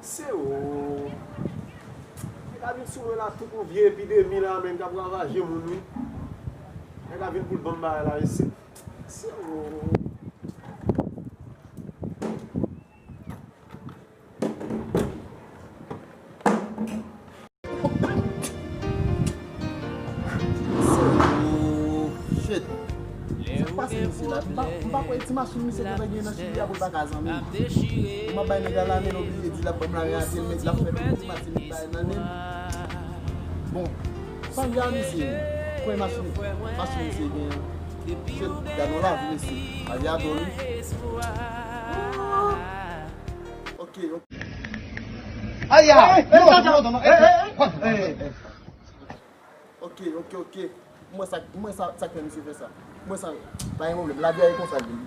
C'est où? Il a vu souvent là tout pour vieille épidémie là même qui a ravagé mon nuit. Il a vu pour le bon là ici. C'est où? Mpa kwa iti machine se kote gen nan chili apou bagazan men. Mpa bay nega la men oblige di la bom la reatil men la fè iti machine bay nan men. Bon, san yan isi, kwen machine se gen, chet ganon la vin isi, a yadon li. Ok. Aya! Ok. Mwen sa kwen misi fè sa. Mwen sa, pa yon moun, la vie a yon konsa gen.